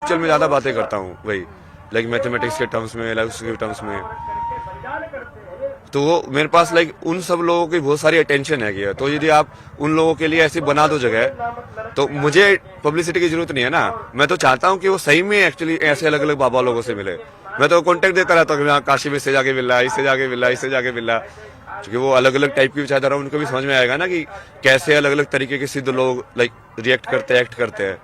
चल मैं ज्यादा बातें करता हूँ वही लाइक मैथमेटिक्स के टर्म्स में, लाइक उसके टर्म्स में। तो वो मेरे पास लाइक उन सब लोगों की बहुत सारी अटेंशन है कि तो यदि आप उन लोगों के लिए ऐसी बना दो जगह, तो मुझे पब्लिसिटी की जरूरत नहीं है ना। मैं तो चाहता हूँ कि वो सही में एक्चुअली ऐसे अलग अलग बाबा लोगों से मिले। मैं तो कॉन्टेक्ट देता रहता हूँ, काशी में इससे जाके मिला, इससे जाके मिला, इससे जाके मिला, क्योंकि वो अलग अलग टाइप की विचारधारा उनको भी समझ में आएगा ना कि कैसे अलग अलग तरीके के सिद्ध लोग लाइक रिएक्ट करते हैं, एक्ट करते हैं।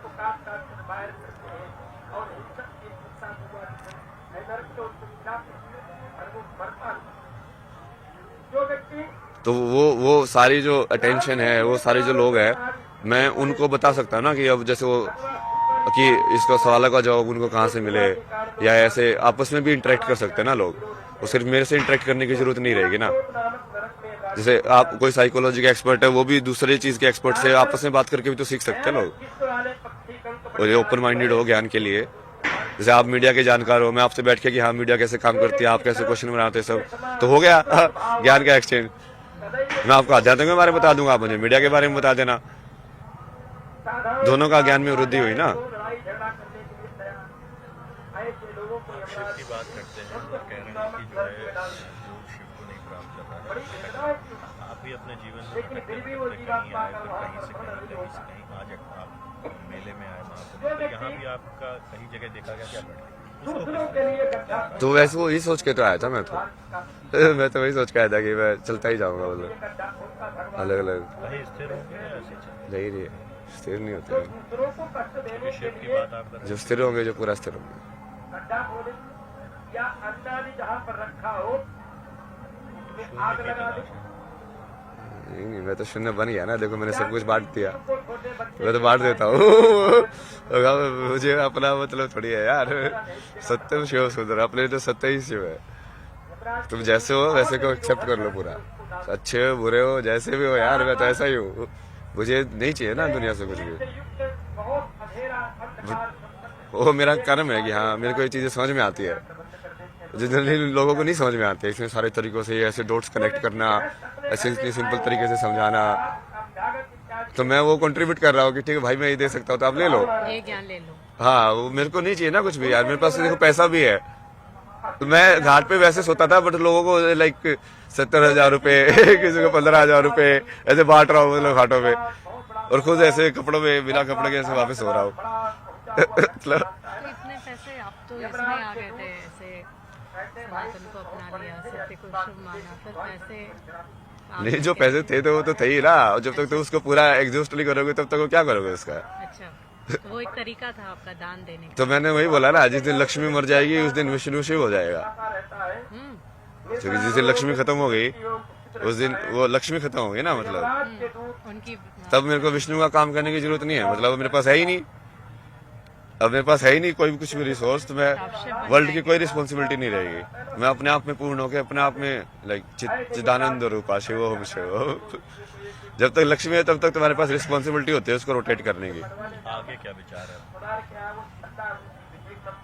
तो वो सारी जो अटेंशन है, वो सारे जो लोग हैं, मैं उनको बता सकता हूँ ना कि अब जैसे वो कि इसका सवाल का जवाब उनको कहाँ से मिले, या ऐसे आपस में भी इंटरेक्ट कर सकते हैं ना लोग। वो सिर्फ मेरे से इंटरेक्ट करने की जरूरत नहीं रहेगी ना। जैसे आप कोई साइकोलॉजी का एक्सपर्ट है, वो भी दूसरे चीज के एक्सपर्ट से आपस में बात करके भी तो सीख सकते हैं लोग, और ये ओपन माइंडेड हो ज्ञान के लिए। जैसे आप मीडिया के जानकार हो, मैं आपसे बैठ के कि हाँ मीडिया कैसे काम करती है, आप कैसे क्वेश्चन बनाते हैं, सब तो हो गया ज्ञान का एक्सचेंज। मैं आपको आध्यात्मिक के बारे में बता दूंगा, आप मुझे मीडिया के बारे में बता देना, दोनों का ज्ञान में वृद्धि हुई ना। शिव की बात करते हैं, वो कह रहे हैं कि जो है जो शिव को नहीं प्राप्त कर रहा है, आप भी अपने जीवन में भटकते कहीं आए, फिर कहीं से कहीं आज आप मेले में आए महाकुंभ, तो यहाँ भी आपका कहीं जगह देखा गया क्या? तो वैसे वो ही सोच के तो आया था मैं तो वही सोच के आया था कि मैं चलता ही जाऊंगा, मतलब अलग अलग कहीं स्थिर होंगे या ऐसे चल नहीं रही, स्थिर नहीं होते। क्योंकि शिव की बात आप कर जो स्थिर होंगे, जो पूरा स्थिर होंगे। नहीं, मैं तो शून्य बन गया ना, देखो मैंने सब कुछ बांट दिया, मैं तो बांट देता हूँ मुझे अपना मतलब थोड़ी है यार। सत्यम शिव सुंदर, अपने तो सत्य ही शिव है। तुम जैसे हो वैसे को एक्सेप्ट कर लो पूरा, अच्छे हो बुरे हो जैसे भी हो यार, मैं तो ऐसा ही हूँ। मुझे नहीं चाहिए ना दुनिया से कुछ भी, वो मेरा कर्म है कि हाँ मेरे को ये चीजें समझ में आती है, जनरली लोगों को नहीं समझ में आती है। इसमें सारे तरीकों से ऐसे डॉट्स कनेक्ट करना, ऐसे इतनी सिंपल तरीके से समझाना, तो मैं वो कंट्रीब्यूट कर रहा हूँ कि ठीक है भाई मैं ये दे सकता हूँ तो आप ले लो, ये ज्ञान ले लो। हाँ वो मेरे को नहीं चाहिए ना कुछ भी यार। मेरे पास देखो पैसा भी है, तो मैं घाट पे वैसे सोता था, बट लोगों को लाइक 70,000 रुपए किसी को 15,000 रुपए ऐसे बांट रहा हूँ मतलब घाटों पे, और खुद ऐसे कपड़ों में बिना कपड़े के ऐसे वापस हो रहा हूँ मतलब तो इतने पैसे आप तो इसमें आ गए थे, ऐसे सनातन को अपना लिया, सत्य को शुभ माना, फिर पैसे नहीं, जो पैसे थे तो वो तो थे ही ना, और जब तक तो उसको पूरा एग्जॉस्ट नहीं करोगे तब तक वो क्या करोगे उसका। अच्छा, तो वो एक तरीका था आपका दान देने का। तो मैंने वही बोला ना, जिस दिन लक्ष्मी मर जाएगी उस दिन विष्णु शिव हो जाएगा, क्योंकि जिस दिन लक्ष्मी खत्म हो गई उस दिन वो लक्ष्मी खत्म हो गई ना, मतलब उनकी तब मेरे को विष्णु का काम करने की जरूरत नहीं है, मतलब मेरे पास है ही नहीं, अब मेरे पास है ही नहीं कोई भी कुछ भी रिसोर्स, तो मैं वर्ल्ड की कोई रिस्पॉन्सिबिलिटी नहीं रहेगी। मैं अपने आप में पूर्ण होकर अपने आप में लाइक चिदानंद रूपा शिव ओम शिव। जब तक लक्ष्मी है तब तक तुम्हारे पास रिस्पॉन्सिबिलिटी होती है उसको रोटेट करने की। आगे क्या विचार है?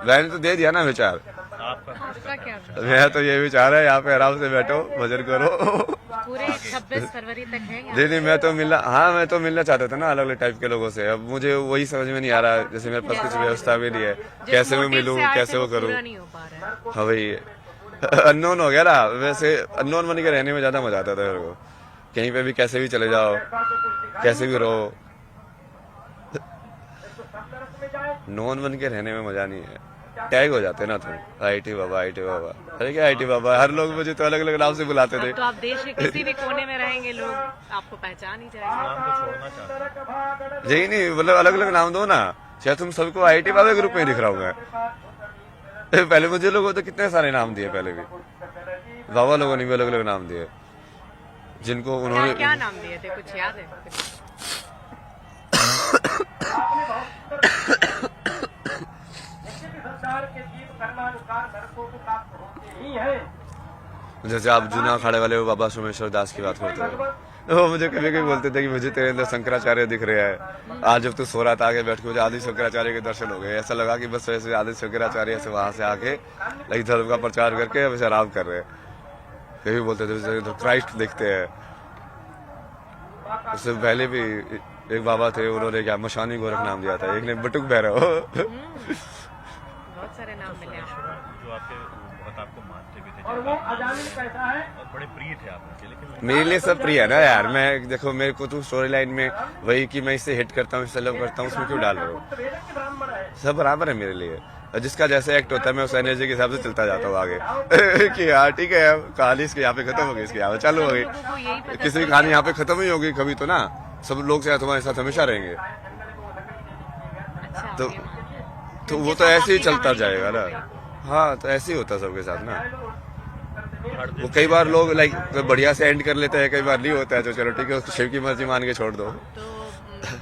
मैंने तो दे दिया ना विचार, आपका क्या मेरा तो ये विचार है, यहाँ पे आराम से बैठो भजन करो। पूरे 26 फरवरी तक है यहाँ? नहीं, मैं तो मिलना चाहता था ना अलग अलग टाइप के लोगों से। अब मुझे वही समझ में नहीं आ रहा, जैसे मेरे पास कुछ व्यवस्था भी नहीं है, कैसे मैं मिलूं, कैसे वो करूं। नहीं हो पा रहा है। हाँ भाई, अननोन हो गया ना, वैसे अननोन बन के रहने में ज्यादा मजा आता था मेरे को। कहीं पे भी कैसे भी चले जाओ, कैसे भी रहो, नॉन बन के रहने में मजा नहीं है। टैग हो जाते ना तुम, आईटी बाबा, आईटी बाबा, अरे क्या आईटी बाबा, हर लोग मुझे तो अलग अलग नाम से बुलाते थे। तो आप देश के किसी भी कोने में रहेंगे, लोग आपको पहचान ही जाएंगे। नाम को छोड़ना चाहते हैं? यही नहीं, मतलब अलग अलग नाम दो ना, शायद तुम सबको आईटी बाबा ग्रुप में दिख रहा हूँ मैं। पहले मुझे लोगों तो कितने सारे नाम दिए, पहले भी बाबा लोगों ने भी अलग अलग नाम दिए, जिनको उन्होंने क्या नाम दिए थे, कुछ याद है? जैसे आप जूना अखाड़े वाले बाबा सोमेश्वर दास की बात करते हो, वो मुझे कभी कभी बोलते थे कि मुझे तेरे अंदर शंकराचार्य दिख रहे हैं। आज जब तू सो रहा था आगे बैठ के मुझे आदि शंकराचार्य के दर्शन हो गए, ऐसा लगा कि बस वैसे आदि शंकराचार्य से वहां से आके लाइक धर्म का प्रचार करके अब आराम कर रहे हैं। कभी बोलते थे तो क्राइस्ट दिखते हैं। उससे पहले भी एक बाबा थे, उन्होंने क्या मशानी गोरख नाम दिया था, एक ने बटुक भैरव सारे नाम मिले आपको। जो आपके बहुत आपको मानते भी थे और बड़े प्रिय थे आप उनके, लेकिन मेरे लिए सब प्रिय है ना यार। मैं देखो, मेरे को तू स्टोरी लाइन में वही कि मैं इससे हिट करता हूँ, इससे लव करता हूँ, उसमें क्यों डाल रहे हो? सब बराबर है मेरे लिए। और जिसका जैसे एक्ट होता है मैं उस एनर्जी के हिसाब से चलता जाता हूँ आगे कि यार ठीक है, कहानी इसके यहाँ पे खत्म हो गई, इसके यहाँ पे चालू हो लोगों को यही गई। पता किसी की कहानी यहाँ पे खत्म ही होगी कभी तो ना, सब लोग से तुम्हारे साथ हमेशा रहेंगे। अच्छा तो- ये मानते हैं। तो वो जिनके तो साथ ऐसे ही आपकी चलता कहानी जाएगा खत्म ना। हो गई। हाँ, तो ऐसे ही होता है सबके साथ ना। हर दिन वो कई बार लोग लाइक बढ़िया से एंड कर लेते हैं, कई बार नहीं होता है, तो चलो ठीक है, उसको शिव की मर्जी मान के छोड़ दो। तो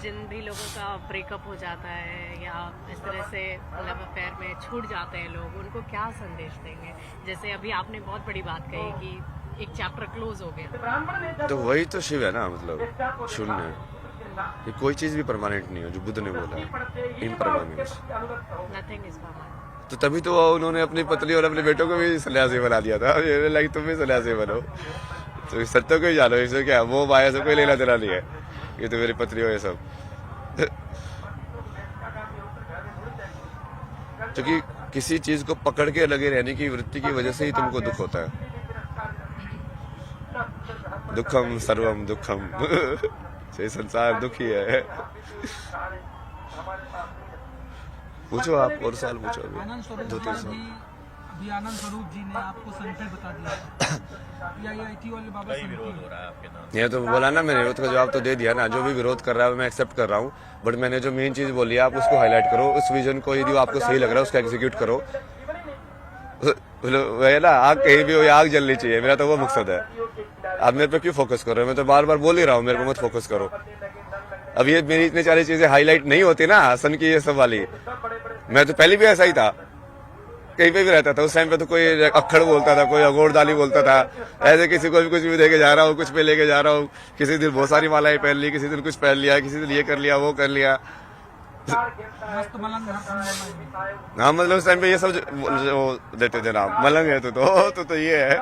जिन भी लोगों का ब्रेकअप हो जाता है या इस तरह से लव अफेयर में छूट जाते हैं लोग, उनको क्या संदेश देंगे? जैसे अभी आपने बहुत बड़ी बात कही कि एक चैप्टर क्लोज हो गया। तो वही तो शिव है ना, मतलब शून्य। कि कोई चीज भी परमानेंट नहीं है, जो बुद्ध ने बोला है, इम्परमानेंस। Nothing is permanent. तो तभी तो उन्होंने अपनी पत्नी और अपने बेटों को भी सन्यासी बना दिया था। ये लाइक तुम भी सन्यासी बनो, तो सत्य को ही जानो। इससे क्या, वो माया से कोई लेना देना नहीं है, ये तो मेरी पत्नी हो ये सब। क्योंकि किसी चीज को पकड़ के लगे रहने की वृत्ति की वजह से ही तुमको दुख होता है। दुखम सर्वम दुखम ये संसार दुखी है। पूछो आप, और सवाल पूछो अभी। आनंद स्वरूप 2-3 सवाल। अभी आनंद स्वरूप जी ने आपको सेंटर बता दिया। PIIT वाले बाबा कई विरोध संत हो रहा है आपके नाम। ये तो बोला ना मैंने, विरोध का जवाब तो दे दिया ना। जो भी विरोध कर रहा है मैं एक्सेप्ट कर रहा हूँ, बट मैंने जो मेन चीज बोली है आप उसको हाईलाइट करो। उस विजन को यदि आपको सही लग रहा है उसको एग्जीक्यूट करो। वही ना, आग कहीं भी हो, आग जलनी चाहिए, मेरा तो वो मकसद है। आप मेरे पे क्यों फोकस कर रहे हो? मैं तो बार बार बोल ही रहा हूँ, मेरे को मत फोकस करो। अब ये मेरी इतनी सारी चीजें हाईलाइट नहीं होती ना, हसन की ये सब वाली, मैं तो पहले भी ऐसा ही था, कहीं पे भी रहता था। उस टाइम पे तो कोई अक्खड़ बोलता था, कोई अगोरदाली बोलता था, ऐसे किसी को भी कुछ भी देके जा रहा हूँ, कुछ पे लेके जा रहा हूँ। किसी दिन बहुत सारी मालाएं पहन ली, किसी दिन कुछ पहन लिया, किसी दिन ये कर लिया, वो कर लिया। मस्त मलंग हर संभव। हाँ, मतलब उस टाइम पे ये सब जो देते थे नाम, मलंग है तो ये है।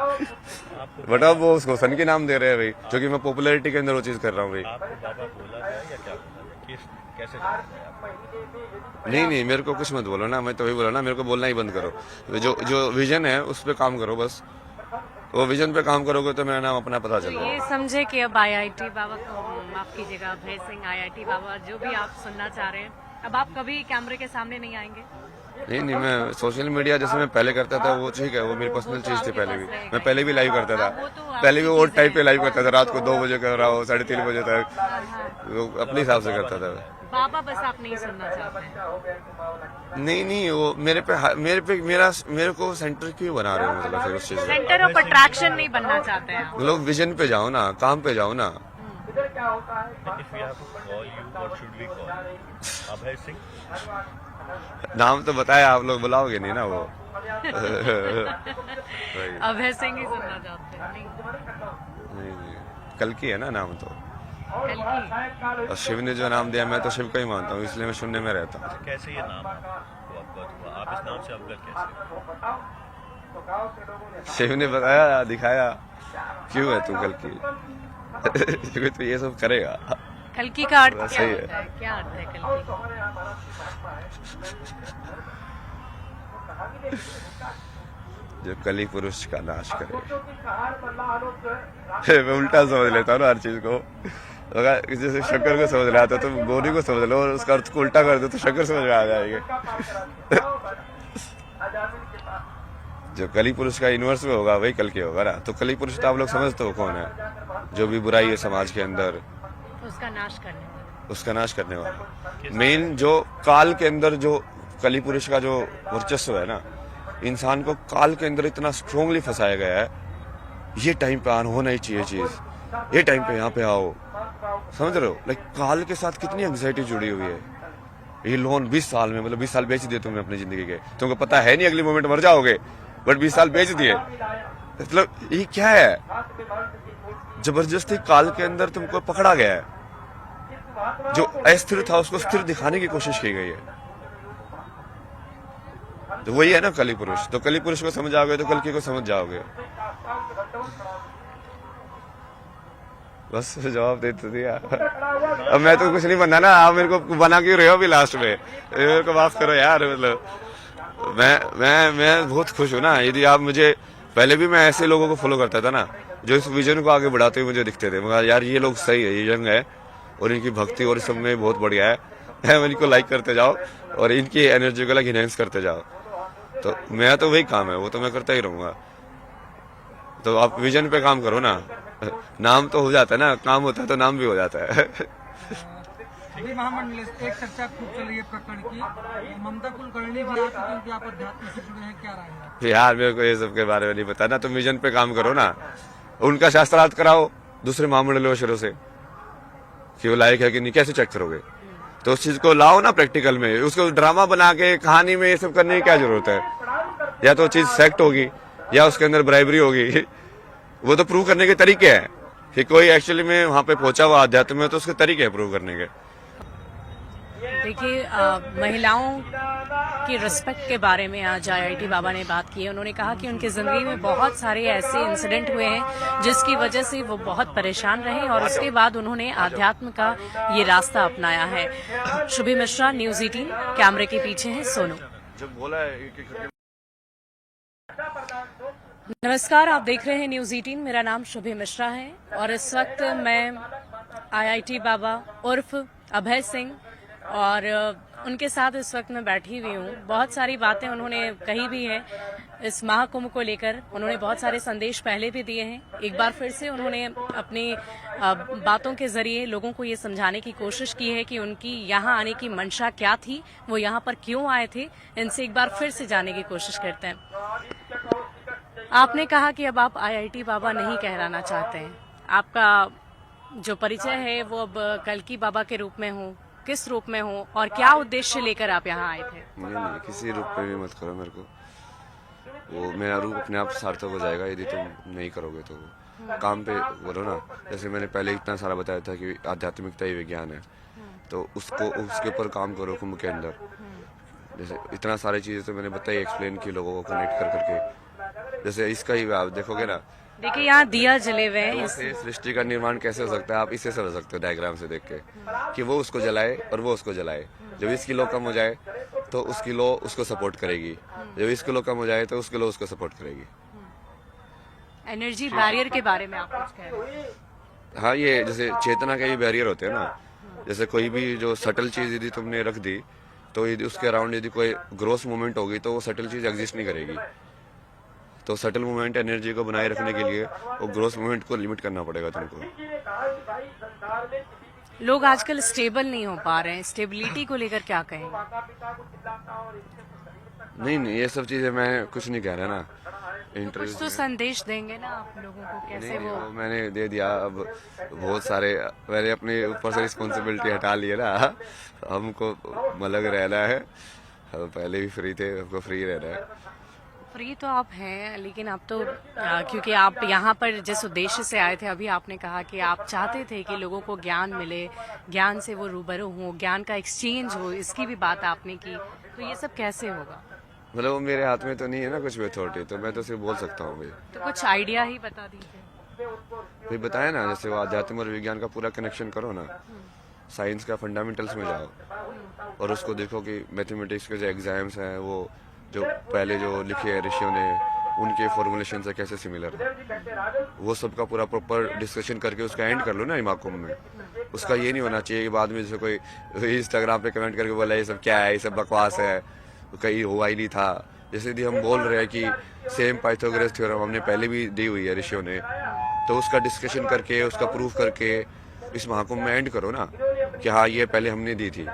बट अब वो उसको सन के नाम दे रहे हैं भाई, क्योंकि मैं पॉपुलैरिटी के अंदर वो चीज कर रहा हूँ भाई। आपको बाबा बोला है या क्या बोला है? कैसे जानते हैं आप? नहीं, मेरे को कुछ मत बोलो ना, मैं तो वही बोला ना, मेरे को बोलना ही बंद करो। जो विजन है उस पे काम करो बस। वो विजन पे काम करोगे तो मेरा नाम अपना पता तो चलेगा। ये समझे कि अब IIT बाबा को माफ कीजिएगा, अभय सिंह IIT बाबा जो भी आप सुनना चाह रहे हैं, अब आप कभी कैमरे के सामने नहीं आएंगे? नहीं, मैं सोशल मीडिया जैसे मैं पहले करता था वो ठीक है, वो मेरी पर्सनल चीज थी। पहले भी मैं पहले भी लाइव करता था, पहले भी वो टाइप पे लाइव करता था, रात को 2 बजे कर रहा हूँ, 3:30 बजे तक, वो अपने हिसाब से करता था। बाबा बस आप नहीं सुनना चाहते हैं। नहीं, वो मेरे को सेंटर क्यों बना रहे हो? मतलब फिर उस चीज से सेंटर ऑफ अट्रैक्शन नहीं बनना चाहते हैं आप। लोग विजन पे जाओ ना, काम पे जाओ ना। If we have to call you, what should we call you? Abhay Singh? नाम तो बताया, आप लोग बुलाओगे नहीं ना वो। अभय सिंह ही सुनना चाहते हैं। नहीं, कल की है ना नाम तो। कल की और शिव ने जो नाम दिया, मैं तो शिव का ही मानता हूँ, इसलिए मैं शून्य में रहता हूँ। कैसे ये नाम को अवगत हुआ? आप इस नाम से अवगत कैसे? शिव ने बताया, दिखाया, क्यों है तू कल की। क्योंकि तो ये सब करेगा। कल्कि का अर्थ क्या सही है। होता है? क्या अर्थ है कल्कि का? जो कली पुरुष का नाश करे। मैं उल्टा समझ लेता हूँ ना हर चीज को। अगर जैसे शंकर को समझ रहा था तो गौरी को समझ लो, और उसका अर्थ को उल्टा कर दो तो शंकर समझ में आ जाएंगे। जो कली पुरुष का यूनिवर्स में होगा वही कल के होगा ना। तो कली पुरुष तो आप लोग समझते हो कौन है? जो भी बुराई है समाज के अंदर, उसका नाश करने वाला। उसका नाश करने वाला। मेन जो काल के अंदर जो कली पुरुष का जो वर्चस्व है ना, इंसान को काल के अंदर इतना स्ट्रोंगली फंसाया गया है, ये टाइम पे आना होना ही चाहिए चीज, ये टाइम पे यहाँ पे आओ, समझ रहे हो? लाइक काल के साथ कितनी एंग्जाइटी जुड़ी हुई है। ये लोन 20 साल में, मतलब 20 साल बेच दिए तुमने अपनी जिंदगी के, तुमको पता है नहीं अगली मोमेंट मर जाओगे, बट 20 साल बेच दिए। मतलब ये क्या है? जबरदस्ती काल के अंदर तुमको पकड़ा गया है। जो अस्थिर था उसको स्थिर दिखाने की कोशिश की गई है। तो वही है ना कली पुरुष। तो कली पुरुष को समझ आओगे तो कल्कि को समझ जाओगे। बस जवाब दे तो दिया। अब मैं तो कुछ नहीं बनना ना, आप मेरे को बना क्यों रहे हो अभी लास्ट में? मेरे को माफ करो यार, मतलब मैं बहुत खुश हूँ ना। यदि आप मुझे, पहले भी मैं ऐसे लोगों को फॉलो करता था ना, जो इस विजन को आगे बढ़ाते हुए मुझे दिखते थे। मगर यार ये लोग सही है, ये यंग है और इनकी भक्ति और सब में बहुत बढ़िया है। इनको लाइक करते जाओ और इनकी एनर्जी को इनहेंस करते जाओ। तो मेरा तो वही काम है, वो तो मैं करता ही रहूंगा। तो आप विजन पे काम करो ना, नाम तो हो जाता है ना, काम होता है तो नाम भी हो जाता है। अभी महामंडल एक चर्चा खूब चल रही है प्रकरण की, ममता कुलकर्णी भी आ चुकी, उनके आप अध्यात्म से जुड़े हैं, क्या राय है? यार मेरे को ये सब के बारे में नहीं पता ना। तुम विजन पे काम करो ना, उनका शास्त्रार्थ कराओ दूसरे महामंडलों से कि वो लायक है कि नहीं, कैसे चेक करोगे? तो उस चीज को लाओ ना प्रैक्टिकल में। उसको ड्रामा बना के कहानी में ये सब करने की क्या जरूरत है? या तो चीज सेक्ट होगी या उसके अंदर ब्राइबरी होगी। वो तो प्रूव करने के तरीके हैं कि कोई एक्चुअली में वहां पे पहुंचा हुआ अध्यात्म में, तो उसके तरीके हैं प्रूव करने के। देखिए, महिलाओं की रिस्पेक्ट के बारे में आज IIT बाबा ने बात की है। उन्होंने कहा कि उनकी जिंदगी में बहुत सारे ऐसे इंसिडेंट हुए हैं जिसकी वजह से वो बहुत परेशान रहे और उसके बाद उन्होंने आध्यात्म का ये रास्ता अपनाया है। शुभी मिश्रा, न्यूज़ 18, कैमरे के पीछे है सोनू। जब बोला है नमस्कार, आप देख रहे हैं न्यूज़ 18। मेरा नाम शुभी मिश्रा है और इस वक्त मैं IIT बाबा उर्फ अभय सिंह और उनके साथ इस वक्त मैं बैठी हुई हूँ। बहुत सारी बातें उन्होंने कही भी है इस महाकुंभ को लेकर। उन्होंने बहुत सारे संदेश पहले भी दिए हैं। एक बार फिर से उन्होंने अपनी बातों के जरिए लोगों को ये समझाने की कोशिश की है कि उनकी यहाँ आने की मंशा क्या थी, वो यहाँ पर क्यों आए थे। इनसे एक बार फिर से जानने की कोशिश करते हैं। आपने कहा कि अब आप IIT बाबा नहीं कहलाना चाहते हैं। आपका जो परिचय है वो अब कल्कि बाबा के रूप में हो, किस रूप में हो और क्या उद्देश्य लेकर आप यहाँ आए थे? नहीं, किसी रूप पे भी मत करो मेरे को। वो मेरा रूप अपने आप सार्थक हो जाएगा यदि तुम नहीं करोगे तो। काम पे बोलो ना। जैसे मैंने पहले इतना सारा बताया था कि आध्यात्मिकता ही विज्ञान है, तो उसको उसके ऊपर काम करो कुंभ के अंदर। जैसे इतना सारी चीजें तो मैंने बताई, एक्सप्लेन की लोगों को कनेक्ट कर करके। जैसे इसका ही आप देखोगे ना, देखिए यहाँ दिया जले हुए हैं। सृष्टि का निर्माण कैसे हो सकता है, आप इसे समझ सकते हो डायग्राम से देख के, कि वो उसको जलाए और वो उसको जलाए। जब इसकी लो कम हो जाए तो उसकी लो उसको सपोर्ट करेगी, जब इसकी लो कम हो जाए तो उसकी लो उसको सपोर्ट करेगी। एनर्जी बैरियर के बारे में आप कुछ कह रहे हैं? हाँ, ये जैसे चेतना के भी बैरियर होते हैं ना। जैसे कोई भी जो सटल चीज यदि तुमने रख दी, तो यदि उसके अराउंड यदि कोई ग्रोस मूवमेंट होगी तो वो सटल चीज एग्जिस्ट नहीं करेगी। तो सटल मूवमेंट एनर्जी को बनाए रखने के लिए वो ग्रोस मूवमेंट को लिमिट करना पड़ेगा तुमको। लोग आजकल स्टेबल नहीं हो पा रहे हैं, स्टेबिलिटी को लेकर क्या कहेंगे? नहीं, ये सब चीजें मैं कुछ नहीं कह रहा ना। कुछ तो संदेश देंगे ना आप लोगों को, कैसे वो मैंने दे दिया। अब बहुत सारे मैंने अपने ऊपर से रिस्पॉन्सिबिलिटी हटा ली है ना। हमको अलग रहना है। हम पहले भी फ्री थे, हमको फ्री रहना है। फ्री तो आप हैं, लेकिन अब तो क्योंकि आप यहाँ पर जिस उद्देश्य से आए थे, अभी आपने कहा कि आप चाहते थे कि लोगों को ज्ञान मिले, ज्ञान से वो रूबरू हो, ज्ञान का एक्सचेंज हो, इसकी भी बात आपने की। तो ये सब कैसे होगा? मतलब वो मेरे हाथ में तो नहीं है ना कुछ भी अथॉरिटी, तो मैं तो सिर्फ बोल सकता हूँ भाई। तो कुछ आइडिया ही बता दीजिए। भाई बताया ना, जैसे वो आध्यात्म और विज्ञान का पूरा कनेक्शन करो ना। साइंस का फंडामेंटल्स में जाओ और उसको देखो कि मैथमेटिक्स के जो एग्जाम्स हैं वो जो पहले जो लिखे हैं ऋषियों ने, उनके फॉर्मुलेशन से कैसे सिमिलर है, वो सब का पूरा प्रॉपर डिस्कशन करके उसका एंड कर लो ना महाकुंभ में। उसका ये नहीं होना चाहिए कि बाद में जैसे कोई इंस्टाग्राम पे कमेंट करके बोला ये सब क्या है, ये सब बकवास है, कहीं हुआ ही नहीं था। जैसे यदि हम बोल रहे हैं कि सेम पाइथागोरस थ्योरम हमने पहले भी दी हुई है ऋषियों ने, तो उसका डिस्कशन करके उसका प्रूफ करके इस महाकुंभ में एंड करो ना कि हाँ ये पहले हमने दी थी।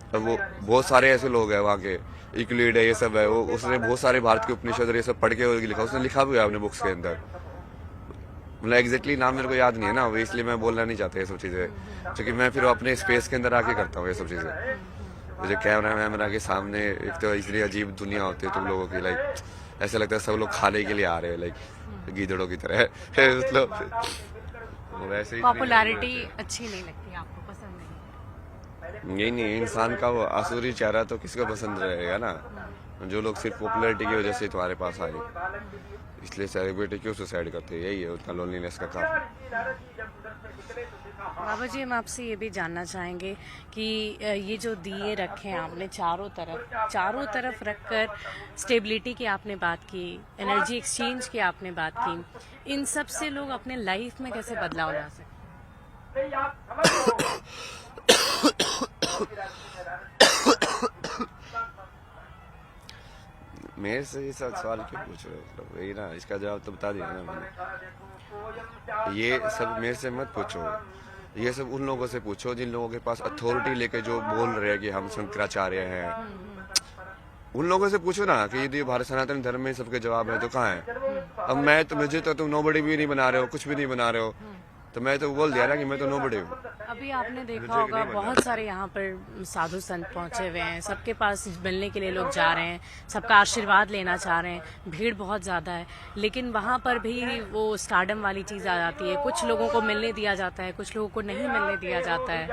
अब वो बहुत सारे ऐसे लोग हैं वहाँ के, इक्लिड है, ये सब है, वो उसने बहुत सारे भारत के उपनिषद ये सब पढ़ के लिखा, उसने लिखा भी है अपने बुक्स के अंदर। मतलब एग्जैक्टली नाम मेरे को याद नहीं है ना, इसलिए मैं बोलना नहीं चाहता ये सब चीजें, क्योंकि मैं फिर अपने स्पेस के अंदर आके करता हूँ ये सब चीजें। मुझे कैमरा मैन के सामने एक तो इसलिए अजीब दुनिया होती है तुम लोगों की, लाइक ऐसा लगता है सब लोग खाने के लिए आ रहे हैं, लाइक गीदड़ों की तरह। मतलब वैसे ही पॉपुलैरिटी अच्छी नहीं लगती आपको, पसंद नहीं? नहीं, इंसान का वो आसुरी चेहरा तो किसको पसंद रहेगा ना। जो लोग सिर्फ पॉपुलैरिटी की वजह से तुम्हारे पास आए, इसलिए सेलिब्रिटी क्यों सुसाइड करते हैं, यही है उनका लोनलीनेस का कारण। बाबा जी, हम आपसे ये भी जानना चाहेंगे कि ये जो दिए रखे हैं आपने चारों तरफ रखकर स्टेबिलिटी की आपने बात की, एनर्जी एक्सचेंज की आपने बात की, इन सब से लोग अपने लाइफ में कैसे बदलाव ला सकते मेरे से ये सब सवाल क्यों पूछ रहे हो? मतलब वही ना, इसका जवाब तो बता दिया ना मैंने। ये सब मेरे से मत पूछो, ये सब उन लोगों से पूछो जिन लोगों के पास अथॉरिटी लेके जो बोल रहे हैं कि हम शंकराचार्य हैं। उन लोगों से पूछो ना कि यदि भारत सनातन धर्म में सबके जवाब है तो कहाँ है? अब मैं तो मुझे तो तुम नोबडी भी नहीं बना रहे हो, कुछ भी नहीं बना रहे हो, तो मैं तो बोल दिया ना कि मैं तो नोबडी हूँ। अभी आपने देखा होगा बहुत सारे यहाँ पर साधु संत पहुंचे हुए हैं, सबके पास मिलने के लिए लोग जा रहे हैं, सबका आशीर्वाद लेना चाह रहे हैं, भीड़ बहुत ज्यादा है, लेकिन वहाँ पर भी वो स्टारडम वाली चीज आ जाती है। कुछ लोगों को मिलने दिया जाता है, कुछ लोगों को नहीं मिलने दिया जाता है।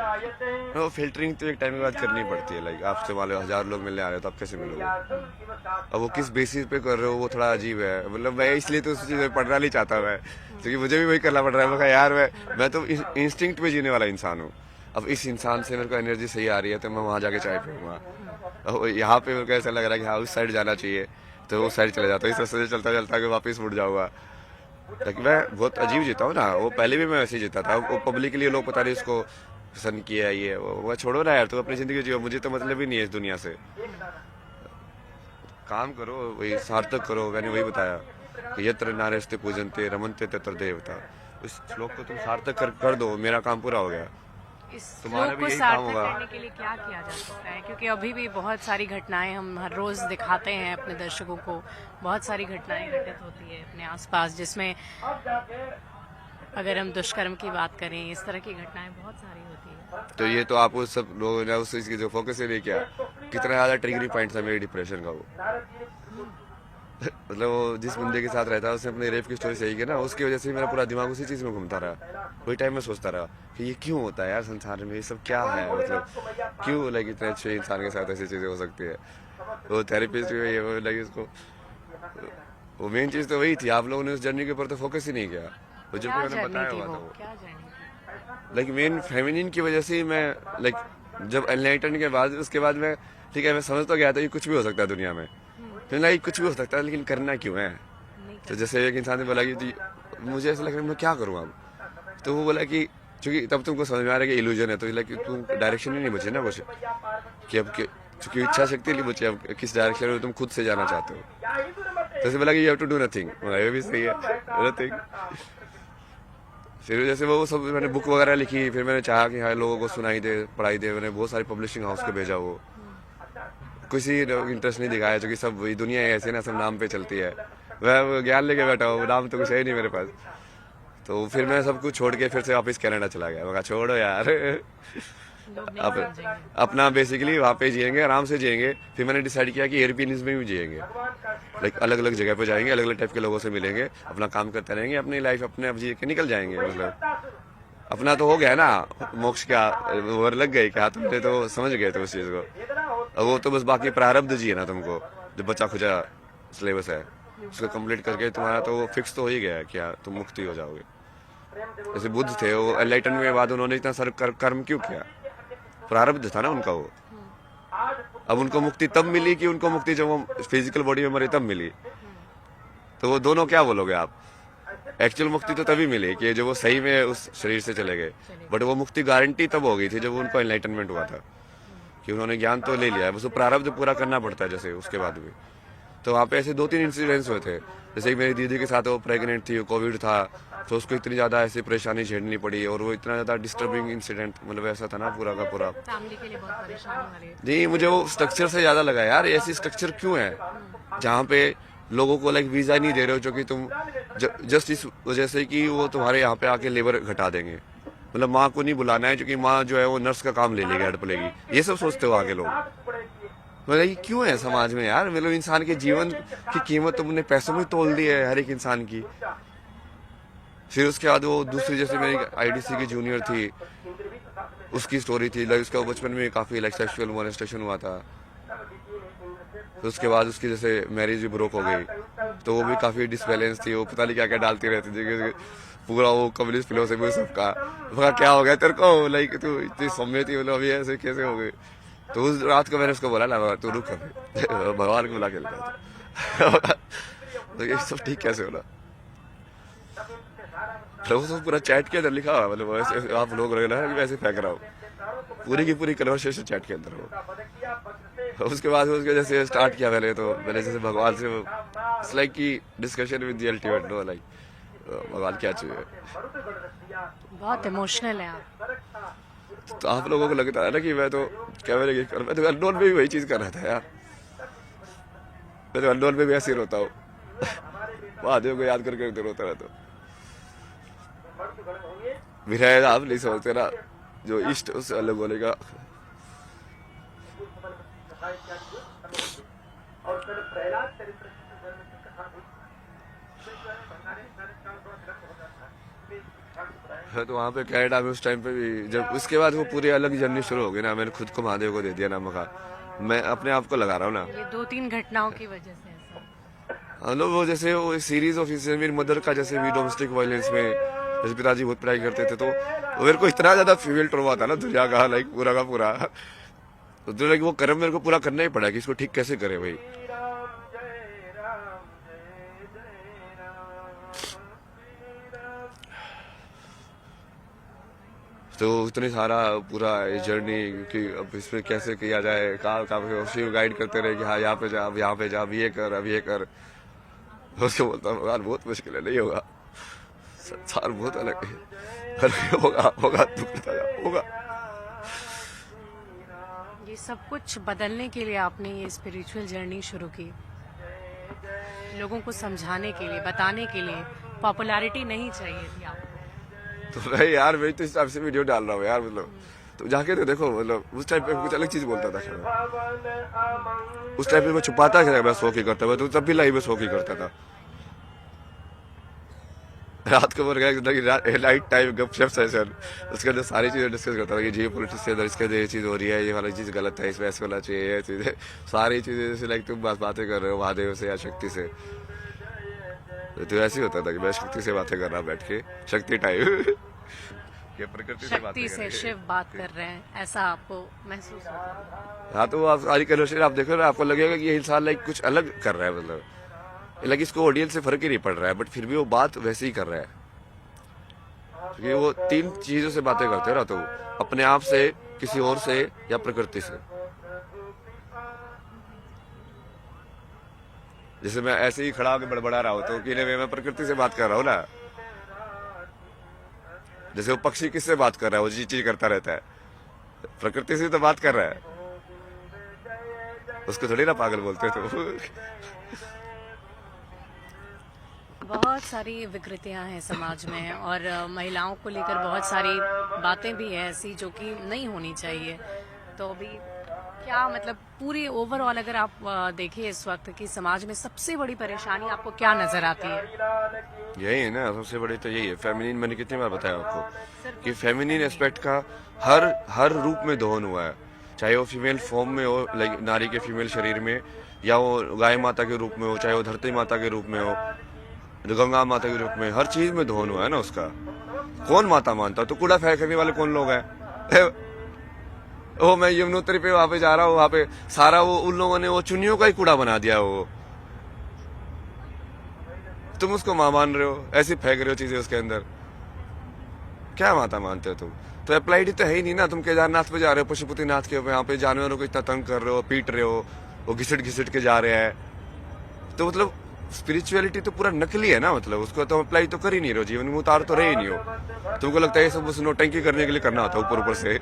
वो फिल्टरिंग तो एक टाइम के बाद करनी पड़ती है। लाइक आपसे मान लो 1000 लोग मिलने आ रहे हो तो आप कैसे मिलोगे? अब वो किस बेसिस पे कर रहे हो वो थोड़ा अजीब है। मतलब मैं इसलिए तो उस चीज में पढ़ना नहीं चाहता मैं, क्योंकि मुझे भी वही करना पड़ रहा है। मैं कहा यार मैं तो इंस्टिंक्ट पे जीने वाला इंसान हूँ। अब इस इंसान से मेरे को एनर्जी सही आ रही है तो मैं वहाँ जाके चाय पीऊंगा। यहाँ पे मेरे को ऐसा लग रहा है कि हाँ उस साइड जाना चाहिए तो उस साइड चले जाता हूँ। इस रास्ते से चलता चलता के वापस मुड़ जाऊंगा। ताकि मैं बहुत अजीब जीता हूँ ना। वो पहले भी मैं वैसे ही जीता था। वो पब्लिक के लिए लोग पता नहीं उसको पसंद किया ये वो छोड़ो ना यार, तो अपनी जिंदगी जियो, मुझे तो मतलब ही नहीं है इस दुनिया से। काम करो, वही सार्थक करो। मैंने वही बताया कि यत्र नारेस्ते पूजनते रमनते तत्र देवता। उस श्लोक को तुम सार्थक कर दो, मेरा काम पूरा हो गया। इस तुम्हारा श्लोक भी को यही काम सार्थक होगा। करने के लिए क्या किया जा सकता है? क्योंकि अभी भी बहुत सारी घटनाएं हम हर रोज दिखाते हैं अपने दर्शकों को, बहुत सारी घटनाएं घटित होती है अपने आसपास, जिसमें अगर हम दुष्कर्म की बात करें, इस तरह की घटनाएं बहुत सारी होती है। तो ये तो आप उस सब लोगों ने उस चीज की जो फोकस ही नहीं किया। कितना ज्यादा ट्रिगरिंग पॉइंट था मेरी डिप्रेशन का वो। मतलब वो जिस बंदे के साथ रहता है उसने अपने रेप की स्टोरी सही की ना, उसकी वजह से मेरा पूरा दिमाग उसी चीज में घूमता रहा। वही टाइम में सोचता रहा कि ये क्यों होता है यार संसार में, ये सब क्या है? मतलब क्यों लाइक इतने अच्छे इंसान के साथ ऐसी चीजें हो सकती है। वो थेरेपिस्ट भी ये वो लगी उसको, वो मेन चीज तो वही थी। आप लोगों ने उस जर्नी के ऊपर तो फोकस ही नहीं किया। वो जो क्या मैंने जर्नी बताया थी हुआ था वो? वो क्या जर्नी थी? लाइक मेन फेमिनिन की वजह से ही मैं लाइक जब एनलाइटन के बाद उसके बाद मैं ठीक है मैं समझ तो गया था कि कुछ भी हो सकता है दुनिया में। तो लाइक कुछ भी हो सकता है लेकिन करना क्यों है? नहीं तो जैसे एक इंसान ने बोला कि मुझे ऐसा लग रहा है मैं क्या करूँ अब। तो वो बोला कि चूंकि तब तुमको समझ में आ रहा है कि इल्यूजन है, तो लाइक तुम डायरेक्शन ही नहीं बची ना कुछ कि अब चूंकि इच्छा शक्ति नहीं बची, अब किस डायरेक्शन में तुम खुद से जाना चाहते हो। जैसे बोला कि you have to do nothing, ये भी सही है, नथिंग। फिर जैसे वो सब मैंने बुक वगैरह लिखी, फिर मैंने चाहा कि हाँ लोगों को सुनाई दे, पढ़ाई दे। मैंने बहुत सारी पब्लिशिंग हाउस को भेजा, वो किसी इंटरेस्ट नहीं दिखाया, क्योंकि सब वही दुनिया ऐसे ना, सब नाम पे चलती है। मैं ज्ञान लेके बैठा हूँ, नाम तो कुछ है ही नहीं मेरे पास। तो फिर मैं सब कुछ छोड़ के फिर से वापस कनाडा चला गया। मैं कहा छोड़ो यार, लोग नहीं अब समझेंगे। अपना बेसिकली वहाँ पे जिएंगे, आराम से जिएंगे। फिर मैंने डिसाइड किया कि एयरपीनीज में भी जिएंगे, लाइक अलग अलग जगह पे जाएंगे, अलग अलग टाइप के लोगों से मिलेंगे, अपना काम करते रहेंगे, अपनी लाइफ अपने अब जी के निकल जाएंगे। मतलब अपना तो हो गया ना मोक्ष का वर लग गई क्या? तुमने तो समझ गए थे उस चीज को। अब वो तो बस बाकी प्रारब्ध जिए ना तुमको, जो बच्चा खुचा सिलेबस है उसको कंप्लीट करके तुम्हारा तो वो फिक्स तो हो ही गया है क्या तुम मुक्ति हो जाओगे। जैसे बुद्ध थे, वो एनलाइटन के बाद उन्होंने इतना सारा कर्म क्यों किया? प्रारब्ध था ना उनका वो। अब उनको मुक्ति तब मिली कि उनको मुक्ति जब वो फिजिकल बॉडी में मरे तब मिली। तो वो दोनों क्या बोलोगे आप? एक्चुअल मुक्ति तो तभी मिली कि जब वो सही में उस शरीर से चले गए, बट वो मुक्ति गारंटी तब हो गई थी जब उनको एनलाइटनमेंट हुआ था, कि उन्होंने ज्ञान तो ले लिया है, बस वो प्रारब्ध पूरा करना पड़ता है जैसे उसके बाद भी। तो वहाँ पे ऐसे 2-3 इंसिडेंट्स हुए थे। जैसे कि मेरी दीदी के साथ वो प्रेग्नेंट थी, कोविड था, तो उसको इतनी ज्यादा ऐसी परेशानी झेलनी पड़ी, और वो इतना ज्यादा डिस्टर्बिंग इंसिडेंट मतलब ऐसा था ना पूरा का पूरा। फैमिली के लिए बहुत परेशानी वाली है। जी मुझे वो स्ट्रक्चर से ज्यादा लगा यार, ऐसी स्ट्रक्चर क्यों है जहाँ पे लोगों को लाइक वीजा नहीं दे रहे हो, जो कि तुम जस्ट इस वजह से कि वो तुम्हारे यहाँ पे आके लेबर घटा देंगे। मतलब माँ को नहीं बुलाना है क्योंकि माँ जो है वो नर्स का काम ले लेगी, हड़प लेगी। ये सब सोचते हो आगे लोग। मतलब ये क्यों है समाज में यार? मतलब इंसान के जीवन की कीमत तुमने पैसों में तोल दी है हर एक इंसान की। फिर उसके बाद वो दूसरी, जैसे मेरी आईडीसी की जूनियर थी, उसकी स्टोरी थी लाइक उसका बचपन में काफी लाइक सेक्सुअल मोलेस्टेशन हुआ था। तो उसके बाद उसकी जैसे मैरिज भी ब्रोक हो गई, तो वो भी काफी डिसबैलेंस थी, वो पता नहीं क्या क्या डालती रहती थी कि पूरा वो कम्युनिस्ट फिलोसफी सबका। मैं क्या हो गया तेरे को, लाइक तू इतनी सौम्य थी, मतलब अभी ऐसे कैसे हो गई। तो उस रात को मैंने उसको बोला ना तू रुक अभी भगवान को बुला के लेकर तो ये सब ठीक कैसे होना। तो वो सब पूरा चैट के अंदर लिखा हुआ, मतलब वैसे आप लोग रहे ना वैसे फेंक रहा हूँ, पूरी की पूरी कन्वर्सेशन चैट के अंदर हो। उसके बाद उसके जैसे स्टार्ट किया मैंने, तो मैंने जैसे भगवान से इट्स लाइक की discussion with the ultimate no, like भगवान क्या चाहिए। बहुत इमोशनल है आप। तो आप लोगों को लगता है ना कि मैं तो क्या मैंने मैं तो अननोन में भी वही चीज कर रहा था यार, मैं तो अननोन में भी ऐसे ही रोता हूँ महादेव को याद करके रोता रहता हूँ। विरह आप नहीं समझते ना, जो इष्ट उससे अलग होने का। तो वहाँ पे कनाडा में उस टाइम पे भी जब उसके बाद वो पूरी अलग जर्नी शुरू हो गई ना, मैंने खुद को महादेव को दे दिया ना मौका, मैं अपने आप को लगा रहा हूँ ना। ये 2-3 घटनाओं की वजह से ऐसा। हम लोग वो जैसे वो सीरीज ऑफ इंसिडेंट, मेरी मदर का जैसे भी डोमेस्टिक वायलेंस में जैसे पिताजी बहुत पढ़ाई करते थे, तो मेरे को इतना ज्यादा फीमेल ट्रॉमा था ना दुनिया का, लाइक पूरा का पूरा। तो लाइक वो कर्म मेरे को पूरा करना ही पड़ा कि इसको ठीक कैसे करे भाई। तो इतने सारा पूरा जर्नी कि अब इसमें कैसे किया जाए, कहाँ शिव गाइड करते रहे कि हाँ यहाँ पे जा, अब यहाँ पे जा, अब ये कर, अब ये कर। उसको बोलता हूँ यार बहुत मुश्किल है, नहीं होगा, संसार बहुत अलग है, होगा होगा तू करता जा, होगा। ये सब कुछ बदलने के लिए आपने ये स्पिरिचुअल जर्नी शुरू की, लोगों को समझाने के लिए, बताने के लिए। पॉपुलैरिटी नहीं चाहिए थी आपको। तो नहीं यार, मैं तो इस हिसाब से वीडियो डाल रहा हूँ यार, मतलब तो जाके तो देखो, मतलब उस टाइम पे कुछ अलग चीज बोलता था शायद। उस टाइम पे मैं छुपाता था, मैं शौक ही करता था, तो तब भी लाइव में शौक ही करता था। रात को मर गया नाइट टाइम गपशप सेशन, उसके अंदर सारी चीजें डिस्कस करता था कि जियो पॉलिटिक्स के अंदर इसके अंदर ये चीज हो रही है, ये वाला चीज गलत है, इसमें ऐसे होना चाहिए, ये चीजें सारी चीजें जैसे लाइक तुम बातें कर रहे हो महादेव से या शक्ति से। तो ऐसे ही होता था कि मैं शक्ति से बातें कर रहा बैठ के, शक्ति टाइम कि प्रकृति से शक्ति से शिव बात कर रहे हैं, ऐसा आपको महसूस होता है? हाँ, तो आप सारी कन्वर्सेशन आप देखो ना, आपको लगेगा कि ये इंसान लाइक कुछ अलग कर रहा है, मतलब लाइक इसको ऑडियंस से फर्क ही नहीं पड़ रहा है, बट फिर भी वो बात वैसे ही कर रहा है। क्योंकि वो 3 चीजों से बातें करते हैं ना, तो अपने आप से, किसी और से या प्रकृति से। जैसे मैं ऐसे ही खड़ा होकर बड़बड़ा रहा हूँ तो कि मैं प्रकृति से बात कर रहा हूँ ना। जैसे वो पक्षी किससे बात कर रहा है, वो चीज करता रहता है, प्रकृति से तो बात कर रहा है, उसको थोड़ी ना पागल बोलते तो। बहुत सारी विकृतियां हैं समाज में, और महिलाओं को लेकर बहुत सारी बातें भी हैं ऐसी जो कि नहीं होनी चाहिए। तो अभी क्या मतलब पूरी ओवरऑल अगर आप देखिए इस वक्त की समाज में सबसे बड़ी परेशानी आपको क्या नजर आती है? यही है ना, सबसे बड़ी तो यही है फेमिनिन। मैंने कितनी बार बताया आपको कि फेमिनिन एस्पेक्ट का हर रूप में दोहन हुआ है, चाहे वो फीमेल फॉर्म में हो, लाइक नारी के फीमेल शरीर में, या वो गाय माता के रूप में हो, चाहे वो धरती माता के रूप में हो, गंगा माता के रूप में, हर चीज में दोहन हुआ है ना उसका। कौन माता मानता है? तो कूड़ा फेंकने वाले कौन लोग हैं? वो मैं यमुनोत्री पे वहां पे जा रहा हूँ, वहां पे सारा वो उन लोगों ने वो चुन्नियों का ही कूड़ा बना दिया। वो तुम उसको मां मान रहे हो, ऐसे फेंक रहे हो चीजें उसके अंदर, क्या माता मानते हो तुम? तो अप्लाइड तो है ही नहीं ना। तुम केदारनाथ पे जा रहे हो, पशुपतिनाथ के यहाँ पे जानवरों को इतना तंग कर रहे हो, पीट रहे हो, वो घिसट घिसट के जा रहे हैं। तो मतलब स्पिरिचुअलिटी तो पूरा नकली है ना, मतलब उसको तो अप्लाई तो कर ही नहीं रहे हो, जीवन में उतार तो रहे ही नहीं हो। तुमको लगता है ये सब बस नोटंकी करने के लिए करना होता है ऊपर ऊपर से।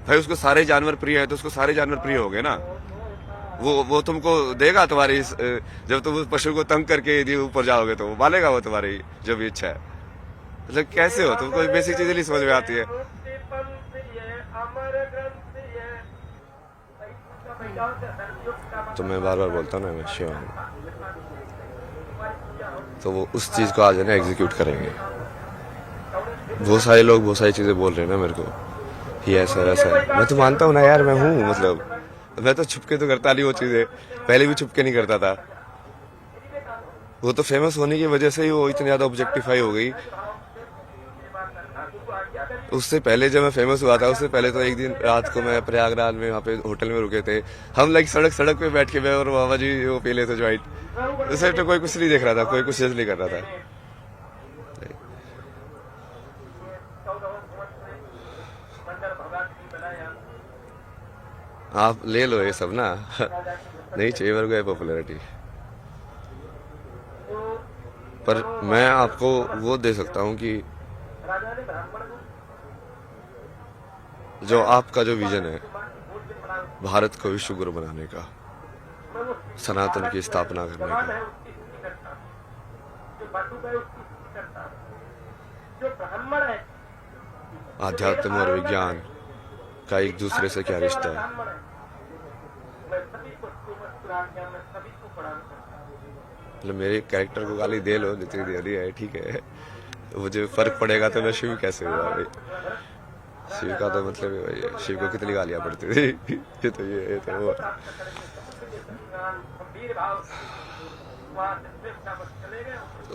भाई उसको सारे जानवर प्रिय है तो उसको सारे जानवर प्रिय हो गए ना। वो तुमको देगा तुम्हारी, जब तुम उस पशु को तंग करके ऊपर जाओगे तो वो पालेगा वो तुम्हारी जो भी इच्छा है। मतलब कैसे हो? तुमको बेसिक चीजें नहीं समझ में आती है। तो मैं बार बार बोलता हूँ ना, मैं शिव हूँ, तो वो उस चीज को आज है ना एग्जीक्यूट करेंगे। बहुत सारे लोग बहुत सारी चीजें बोल रहे हैं ना मेरे को ये ऐसा वैसा है। मैं तो मानता हूँ ना यार, मैं हूँ, मतलब मैं तो छुपके तो करता नहीं वो चीजें, पहले भी छुपके नहीं करता था। वो तो फेमस होने की वजह से ही वो इतनी ज्यादा ऑब्जेक्टिफाई हो गई। उससे पहले जब मैं फेमस हुआ था, उससे पहले तो एक दिन रात को मैं प्रयागराज में वहाँ पे होटल में रुके थे हम, लाइक सड़क पे बैठ के मैं और मामा जी वो पी लेते ज्वाइंट। उस टाइम तो कोई कुछ नहीं देख रहा था, कोई कुछ नहीं कर रहा था। आप ले लो ये सब ना नहीं चाहिए मेरे को ये पॉपुलैरिटी, पर मैं आपको वो दे सकता हूँ कि जो आपका जो विजन है भारत को विश्व गुरु बनाने का, सनातन की स्थापना करने का, आध्यात्म और विज्ञान का एक दूसरे से क्या रिश्ता है। मतलब मेरे कैरेक्टर को गाली दे लो, जितनी दे दी है ठीक है, मुझे फर्क पड़ेगा तो मैं शिव कैसे हुआ भाई। शिव का तो मतलब है भाई, शिव को कितनी गालियां पड़ती थी ये तो ये तो वो।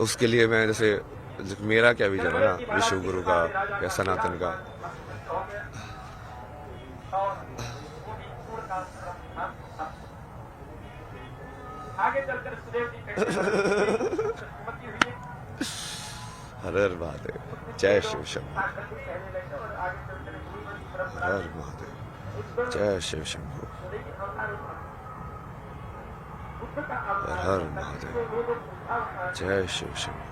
उसके लिए मैं जैसे मेरा क्या विजन है ना विश्व गुरु का या सनातन का, हर हर महादेव, जय शिव शंभू, हर हर महादेव, जय शिव शंभू, हर हर महादेव, जय शिव शंभू।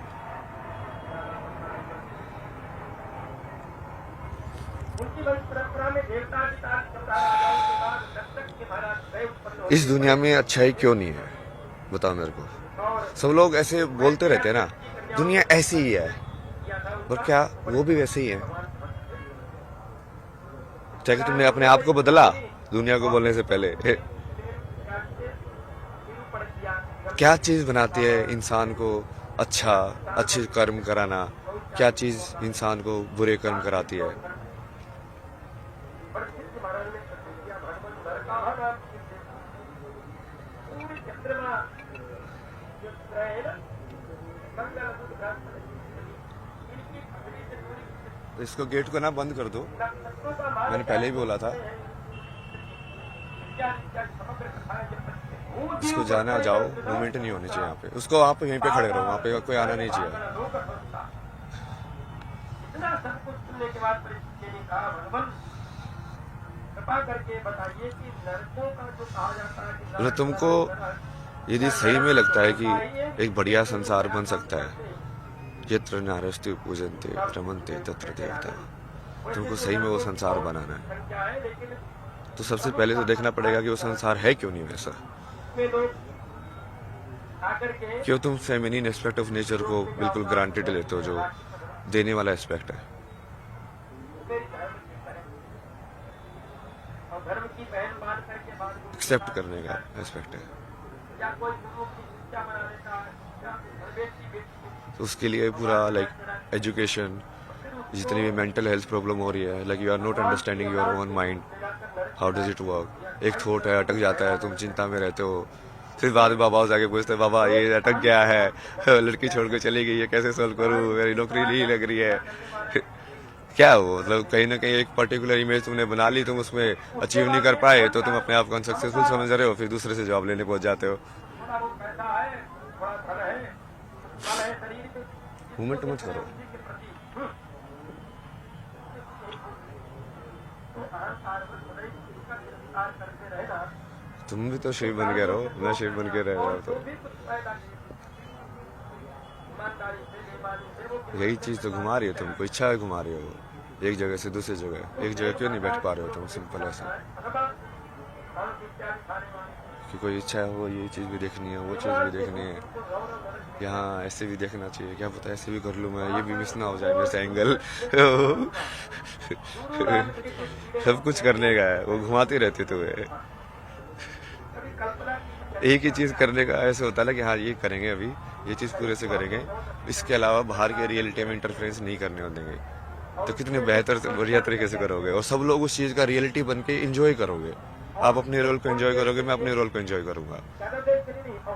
इस दुनिया में अच्छाई क्यों नहीं है बताओ मेरे को। सब लोग ऐसे बोलते रहते हैं ना, दुनिया ऐसी ही है, और क्या वो भी वैसे ही है? चाहे कि तुमने अपने आप को बदला दुनिया को बोलने से पहले। क्या चीज बनाती है इंसान को अच्छा, अच्छे कर्म कराना? क्या चीज इंसान को बुरे कर्म कराती है? इसको गेट को ना बंद कर दो, मैंने पहले ही बोला था। इसको जाना जाओ, मूवमेंट नहीं होनी चाहिए यहाँ पे। उसको आप यहीं पे खड़े रहो, वहाँ पे कोई आना नहीं चाहिए। मतलब तुमको यदि सही में लगता है कि एक बढ़िया संसार बन सकता है, यत्र नारस्ति पूजन्ते रमन्ते तत्र देवता, तुमको सही में वो संसार बनाना है, तो सबसे पहले तो देखना पड़ेगा कि वो संसार है क्यों नहीं वैसा। क्यों तुम फेमिनिन एस्पेक्ट ऑफ नेचर को बिल्कुल ग्रांटेड लेते हो, जो देने वाला एस्पेक्ट है। एक्सेप्ट करने का एस्पेक्ट है। तो उसके लिए पूरा लाइक एजुकेशन, जितनी भी मेंटल हेल्थ प्रॉब्लम हो रही है, like you are not understanding your own mind, how does it work. एक थॉट है, अटक जाता है, तुम चिंता में रहते हो, फिर बाद में बाबा जाके पूछते हैं, बाबा ये अटक गया है, लड़की छोड़ के चली गई है, कैसे सॉल्व करूँ, मेरी नौकरी नहीं लग रही है। क्या हो, मतलब कहीं ना कहीं एक पर्टिकुलर इमेज तुमने बना ली, तुम उसमें अचीव नहीं कर पाए, तो तुम अपने आप को अनसक्सेसफुल समझ रहे हो, फिर दूसरे से जॉब लेने पहुंच जाते हो। मूवमेंट मत करो। तुम भी तो शिव बन के रहो, मैं शिव बन के रह रहा हूं, तो यही चीज तो घुमा रही है तुमको, इच्छा है घुमा रही हो एक जगह से दूसरी जगह। एक जगह क्यों नहीं बैठ पा रहे हो तुम? सिंपल ऐसा कि कोई इच्छा हो, ये चीज भी देखनी है, वो चीज भी देखनी है, यहाँ ऐसे भी देखना चाहिए, क्या पता ऐसे भी कर लूँ मैं, ये भी मिस ना हो जाए मेरे से एंगल। सब कुछ करने का है, वो घुमाती रहती तुम्हें। एक ही चीज करने का ऐसे होता है कि हाँ ये करेंगे, अभी ये चीज पूरे से करेंगे, इसके अलावा बाहर के रियलिटी में इंटरफेरेंस नहीं करने देंगे। तो कितने बेहतर से बढ़िया तरीके से करोगे और सब लोग उस चीज का रियलिटी बन के इंजॉय करोगे। आप अपने रोल को एंजॉय करोगे, मैं अपने रोल को एंजॉय करूंगा।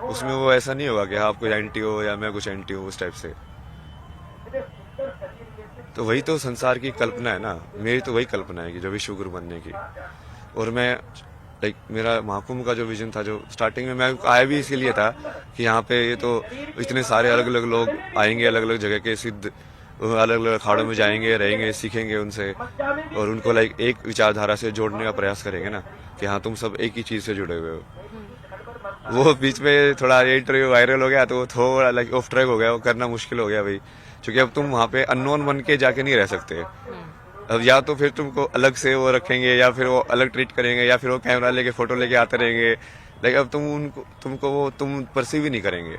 उसमें वो ऐसा नहीं होगा कि आप कोई एंटी हो या मैं कुछ एंटी हूँ उस टाइप से। तो वही तो संसार की कल्पना है ना, मेरी तो वही कल्पना है कि जो विश्वगुरु बनने की। और मैं लाइक मेरा महाकुंभ का जो विजन था, जो स्टार्टिंग में मैं आया भी इसीलिए था कि यहाँ पे ये तो इतने सारे अलग अलग लोग आएंगे, अलग अलग जगह के सिद्ध अलग अलग अखाड़ों में जाएंगे, रहेंगे, सीखेंगे उनसे और उनको लाइक एक विचारधारा से जोड़ने का प्रयास करेंगे ना कि हाँ तुम सब एक ही चीज से जुड़े हुए हो। वो बीच में थोड़ा ये इंटरव्यू वायरल हो गया तो वो थोड़ा लाइक ऑफ ट्रैक हो गया, वो करना मुश्किल हो गया भाई, क्योंकि अब तुम वहाँ पे अननोन बन के जाके नहीं रह सकते। अब या तो फिर तुमको अलग से वो रखेंगे या फिर वो अलग ट्रीट करेंगे या फिर वो कैमरा लेके फोटो लेके आते रहेंगे, लेकिन अब तुमको वो तुम परसीव ही नहीं करेंगे।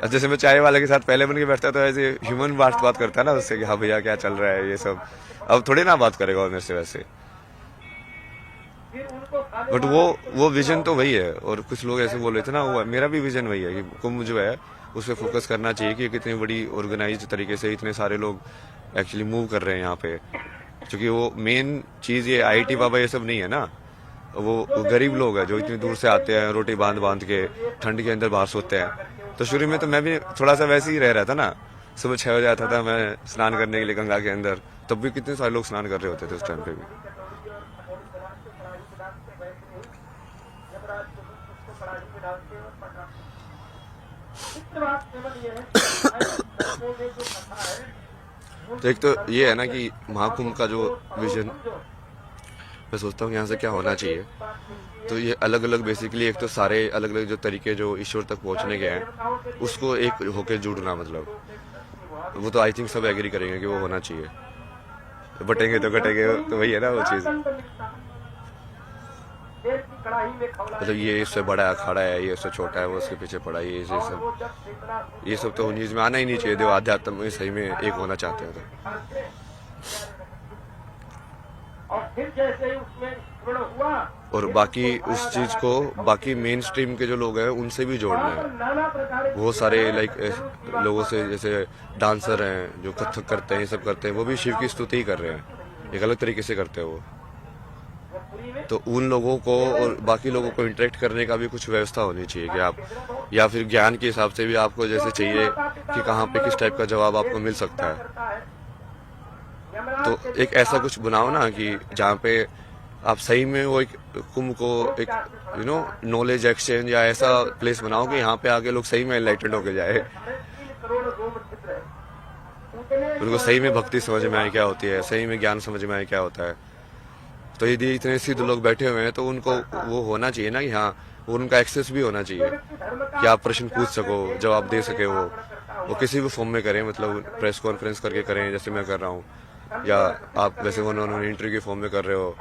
जैसे मैं चाय वाले के साथ पहले बन के बैठता तो ऐसे ह्यूमन बात करता है ना उससे कि हाँ भैया क्या चल रहा है ये सब, अब थोड़ी ना बात करेगा मेरे से वैसे। बट वो विजन तो वही है। और कुछ लोग ऐसे बोल रहे थे ना, वो मेरा भी विजन वही है कि कुंभ जो है उस पर फोकस करना चाहिए कि कितनी बड़ी ऑर्गेनाइज्ड तरीके से इतने सारे लोग एक्चुअली मूव कर रहे हैं यहाँ पे। क्योंकि वो मेन चीज ये IIT बाबा ये सब नहीं है ना, वो गरीब लोग हैं जो इतनी दूर से आते हैं, रोटी बांध के ठंड के अंदर बाहर सोते हैं। तो शुरू में तो मैं भी थोड़ा सा वैसे ही रह रहा था ना, सुबह 6 बजे आता था मैं स्नान करने के लिए गंगा के अंदर, तब भी कितने सारे लोग स्नान कर रहे होते थे उस टाइम पे भी। तो एक तो ये है ना कि महाकुंभ का जो विजन, मैं सोचता हूँ यहाँ से क्या होना चाहिए। तो ये अलग अलग बेसिकली एक तो सारे अलग अलग जो तरीके जो ईश्वर तक पहुंचने के हैं उसको एक होके जुड़ना, मतलब वो तो आई थिंक सब एग्री करेंगे कि वो होना चाहिए। तो बटेंगे तो घटेंगे, तो वही है ना वो चीज। मतलब ये इससे बड़ा अखाड़ा है, ये इससे छोटा है, वो उसके पीछे पड़ा है, ये सब तो उन चीज में आना ही नहीं चाहिए। जो आध्यात्म में सही में एक होना चाहते हैं तो। और बाकी उस चीज को बाकी मेन स्ट्रीम के जो लोग हैं उनसे भी जोड़ना है। वो सारे लाइक लोगों से, जैसे डांसर हैं जो कथक करते हैं, ये सब करते हैं, वो भी शिव की स्तुति ही कर रहे हैं, एक अलग तरीके से करते हैं वो। तो उन लोगों को और बाकी लोगों को इंटरेक्ट करने का भी कुछ व्यवस्था होनी चाहिए कि आप, या फिर ज्ञान के हिसाब से भी आपको जैसे चाहिए कि कहाँ पे किस टाइप का जवाब आपको मिल सकता है। तो एक ऐसा कुछ बनाओ ना कि जहाँ पे आप सही में वो एक कुंभ को एक नॉलेज एक्सचेंज या ऐसा प्लेस बनाओ कि यहाँ पे आके लोग सही में एनलाइटेंड होके जाए, उनको सही में भक्ति समझ में आए क्या होती है, सही में ज्ञान समझ में आए क्या होता है। तो यदि इतने सिद्ध लोग बैठे हुए हैं तो उनको वो होना चाहिए ना कि हाँ उनका एक्सेस भी होना चाहिए कि आप प्रश्न पूछ सको, जवाब दे सके। वो किसी भी फॉर्म में करें, मतलब प्रेस कॉन्फ्रेंस करके करें जैसे मैं कर रहा हूँ, या आप वैसे उन्होंने इंटरव्यू के फॉर्म में कर रहे हो,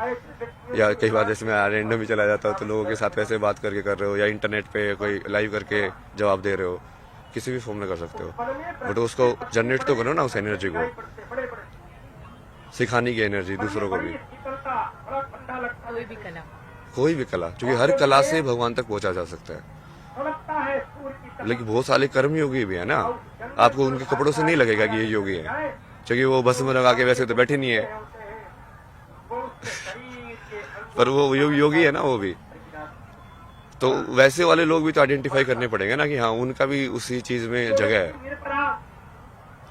या कई बार जैसे मैं रैंडम भी चला जाता हूँ तो लोगों के साथ वैसे बात करके कर रहे हो, या इंटरनेट पे कोई लाइव करके जवाब दे रहे हो, किसी भी फॉर्म में कर सकते हो। बट उसको जनरेट तो करो ना उस एनर्जी को, सिखाने की एनर्जी दूसरों को भी। कोई भी कला, क्योंकि हर कला से भगवान तक पहुंचा जा सकता है। लेकिन बहुत सारे कर्म योगी भी है ना, आपको उनके कपड़ों से नहीं लगेगा कि ये योगी है, क्योंकि वो बस में लगा के वैसे तो बैठे नहीं है पर वो योगी है ना वो भी। तो वैसे वाले लोग भी तो आइडेंटिफाई करने पड़ेंगे ना कि हाँ उनका भी उसी चीज में जगह है,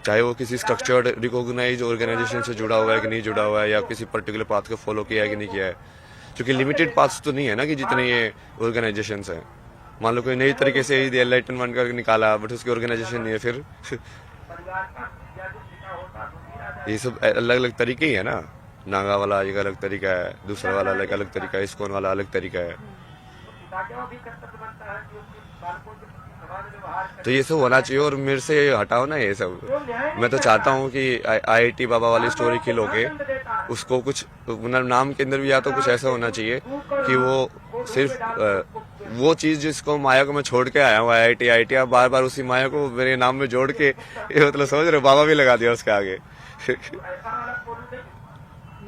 चाहे वो किसी स्ट्रक्चर्ड रिकॉग्नाइज ऑर्गेनाइजेशन से जुड़ा हुआ है कि नहीं जुड़ा हुआ है, या किसी पर्टिकुलर पाथ को फॉलो किया है कि नहीं किया है। क्योंकि लिमिटेड पाथ्स तो नहीं है ना कि जितने ये ऑर्गेनाइजेशंस हैं। मान लो कोई नई तरीके से एनलाइटन वन करके निकाला बट उसकी ऑर्गेनाइजेशन नहीं है, फिर ये सब अलग अलग तरीके ही है ना। नागा वाला एक अलग तरीका है, दूसरा वाला एक अलग तरीका है, इस्कॉन वाला अलग तरीका है। तो ये सब होना चाहिए और मेरे से हटाओ ना ये सब। मैं तो चाहता हूँ कि IIT बाबा वाली स्टोरी किल होके उसको कुछ नाम के अंदर भी या तो कुछ ऐसा होना चाहिए कि वो सिर्फ वो चीज जिसको माया को मैं छोड़ के आया हूँ IIT अब बार बार उसी माया को मेरे नाम में जोड़ के, ये मतलब समझ रहे हो, बाबा भी लगा दिया उसके आगे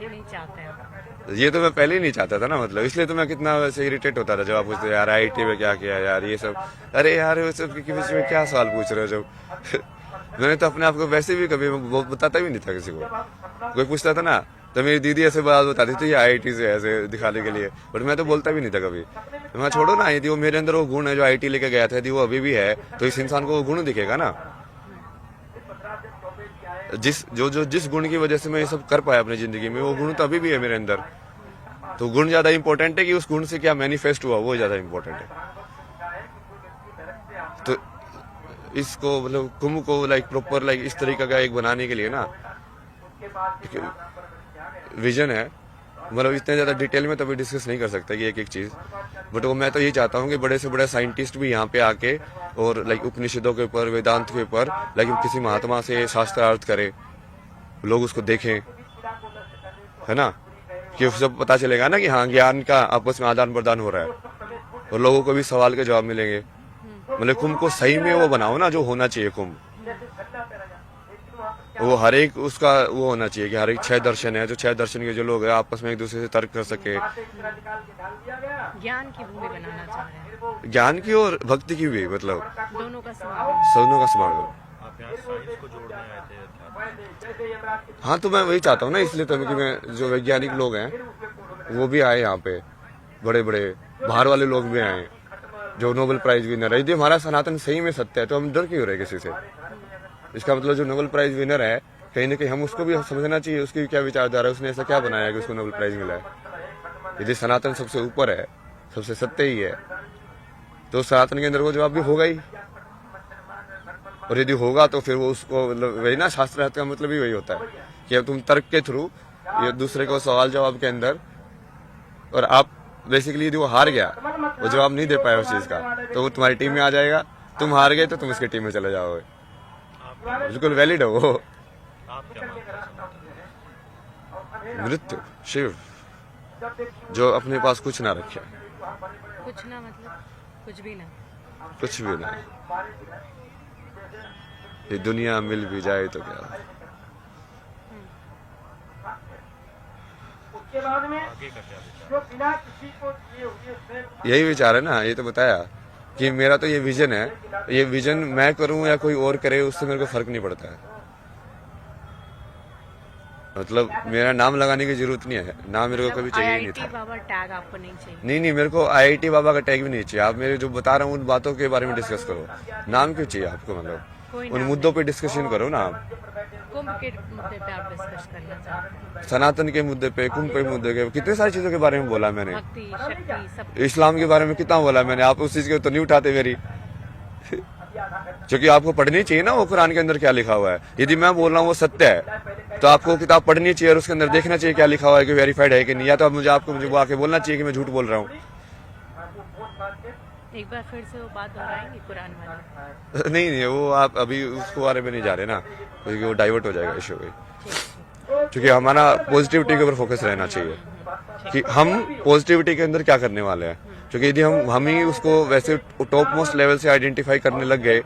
नहीं चाहते हैं। ये तो मैं पहले ही नहीं चाहता था ना, मतलब इसलिए तो मैं कितना वैसे इरिटेट होता था जब आप पूछते यार IIT में क्या किया यार, ये सब। अरे यार वो सब के बीच में क्या सवाल पूछ रहे हो जब मैंने तो अपने आप को वैसे भी कभी वो बताता भी नहीं था किसी को। कोई पूछता था ना तो मेरी दीदी ऐसे बात बताती थी IIT से ऐसे दिखाने के लिए, बट मैं तो बोलता भी नहीं था कभी। मैं छोड़ो ना, यदि वो मेरे अंदर वो गुण है जो IIT लेके गया था, यदि वो अभी भी है तो इस इंसान को वो गुण दिखेगा ना। जिस गुण की वजह से मैं ये सब कर पाया अपनी जिंदगी में, वो गुण तो अभी भी है मेरे अंदर। तो गुण ज्यादा इंपॉर्टेंट है कि उस गुण से क्या मैनिफेस्ट हुआ, वो ज्यादा इंपॉर्टेंट है। तो इसको मतलब कुंभ को लाइक प्रॉपर लाइक इस तरीके का एक बनाने के लिए ना विजन है। मतलब इतने ज्यादा डिटेल में तो अभी डिस्कस नहीं कर सकता कि एक एक चीज, बट वो मैं तो ये चाहता हूँ कि बड़े से बड़े साइंटिस्ट भी यहाँ पे आके और लाइक उपनिषदों के ऊपर, वेदांत के ऊपर लाइक किसी महात्मा से शास्त्रार्थ करे, लोग उसको देखें, है ना, कि सब पता चलेगा ना कि हाँ ज्ञान का आपस में आदान प्रदान हो रहा है और लोगों को भी सवाल के जवाब मिलेंगे। मतलब कुंभ को सही में वो बनाओ ना जो होना चाहिए कुंभ, वो हर एक उसका वो होना चाहिए कि हर एक 6 दर्शन है, जो 6 दर्शन के जो लोग हैं आपस में एक दूसरे से तर्क कर सके। ज्ञान की भूमि बनाना चाह रहे हैं, ज्ञान की और भक्ति की भी, मतलब दोनों का समागम। सबनों का समागम। आप यहाँ साइंस को जोड़ने आए थे अध्यात्म। हाँ तो मैं वही चाहता हूँ ना, इसलिए तो कि मैं जो वैज्ञानिक लोग हैं वो भी आए यहाँ पे, बड़े बड़े बाहर वाले लोग भी आए जो नोबेल प्राइज विनर है। यदि हमारा सनातन सही में सत्य है तो हम डर क्यों रहे किसी से। इसका मतलब जो नोबेल प्राइज विनर है कहीं ना कहीं हम उसको भी समझना चाहिए, उसकी क्या विचारधारा है, उसने ऐसा क्या बनाया कि उसको नोबेल प्राइज मिला है। यदि सनातन सबसे ऊपर है, सबसे सत्य ही है, तो सनातन के अंदर वो जवाब भी होगा ही। और यदि होगा तो फिर वो उसको मतलब वही ना, शास्त्रार्थ का मतलब ही वही होता है कि अब तुम तर्क के थ्रू ये दूसरे को सवाल जवाब के अंदर, और आप बेसिकली यदि वो हार गया, वो जवाब नहीं दे पाया उस चीज का, तो वो तुम्हारी टीम में आ जाएगा। तुम हार गए तो तुम उसकी टीम में चले जाओगे। बिल्कुल वैलिड है वो। आप क्या मानते हैं? मृत्यु, शिव, जो अपने पास कुछ ना रखे, कुछ ना मतलब कुछ भी ना। कुछ भी ना, ये दुनिया मिल भी जाए तो क्या। आगे का क्या विचार? यही विचार है ना, ये तो बताया कि मेरा तो ये विजन है। ये विजन मैं करूं या कोई और करे उससे मेरे को फर्क नहीं पड़ता है। मतलब मेरा नाम लगाने की जरूरत नहीं है, नाम मेरे को कभी चाहिए ही नहीं था। IIT बाबा टैग आपको नहीं चाहिए? नहीं, मेरे को IIT बाबा का टैग भी नहीं चाहिए। आप मेरे जो बता रहा हूँ उन बातों के बारे में डिस्कस करो। नाम क्यों चाहिए आपको? मतलब कोई उन नाम मुद्दों पे डिस्कशन करो ना आप। कुंभ के मुद्दे पे आप डिस्कस करना चाहते हैं? सनातन के मुद्दे पे, कुंभ के मुद्दे के, कितने सारी चीजों के बारे में बोला मैंने। भक्ति, शक्ति, सब। इस्लाम के बारे में कितना बोला मैंने, आप उस चीज के तो नहीं उठाते मेरी। क्योंकि आपको पढ़नी चाहिए ना वो कुरान के अंदर क्या लिखा हुआ है। यदि मैं बोल रहा हूँ वो सत्य है तो आपको किताब पढ़नी चाहिए और उसके अंदर देखना चाहिए क्या लिखा हुआ है कि वेरीफाइड है कि नहीं। या तो मुझे वो आके बोलना चाहिए कि मैं झूठ बोल रहा हूँ। एक बार फिर से वो बात दोहराएंगे कुरान वाले? नहीं, वो आप अभी उसको बारे में नहीं जा रहे ना, क्योंकि वो डाइवर्ट हो जाएगा इशू। क्योंकि हमारा पॉजिटिविटी के ऊपर फोकस रहना चाहिए कि हम पॉजिटिविटी के अंदर क्या करने वाले हैं। क्योंकि यदि हम ही उसको वैसे टॉप मोस्ट लेवल से आइडेंटिफाई करने लग गए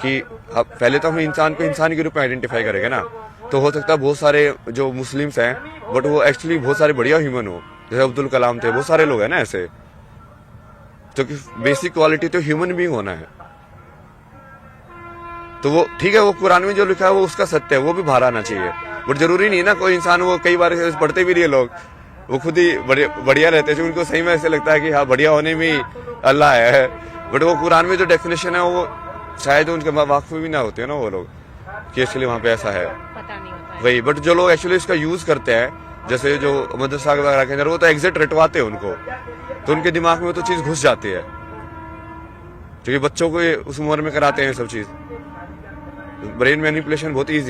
कि अब पहले तो हम इंसान को इंसान के रूप में आइडेंटिफाई करेंगे ना, तो हो सकता है बहुत सारे जो मुस्लिम्स हैं बट वो एक्चुअली बहुत सारे बढ़िया ह्यूमन हो, जैसे अब्दुल कलाम थे, बहुत सारे लोग हैं ना ऐसे। तो बेसिक क्वालिटी तो ह्यूमन बीइंग होना है। तो वो ठीक है, वो कुरान में जो लिखा है वो उसका सत्य है, वो भी बाहर आना चाहिए। बट जरूरी नहीं ना कोई इंसान, वो कई बार पढ़ते भी नहीं है लोग, वो खुद ही बढ़िया रहते हैं, उनको सही में ऐसे लगता है कि हाँ बढ़िया होने में ही अल्लाह है। बट वो कुरान में जो डेफिनेशन है वो शायद उनके वाकफ भी ना होते हैं ना वो लोग कि एक्चुअली वहाँ पे ऐसा है, पता नहीं होता है। वही। बट जो लोग एक्चुअली इसका यूज करते हैं, जैसे जो मदरसा वगैरह के अंदर, वो तो एग्जैक्ट रटवाते हैं उनको, तो उनके दिमाग में वो तो चीज घुस जाती है। क्योंकि बच्चों को उस उम्र में कराते हैं सब चीज, ब्रेन मैनिपुलेशन बहुत ईजी।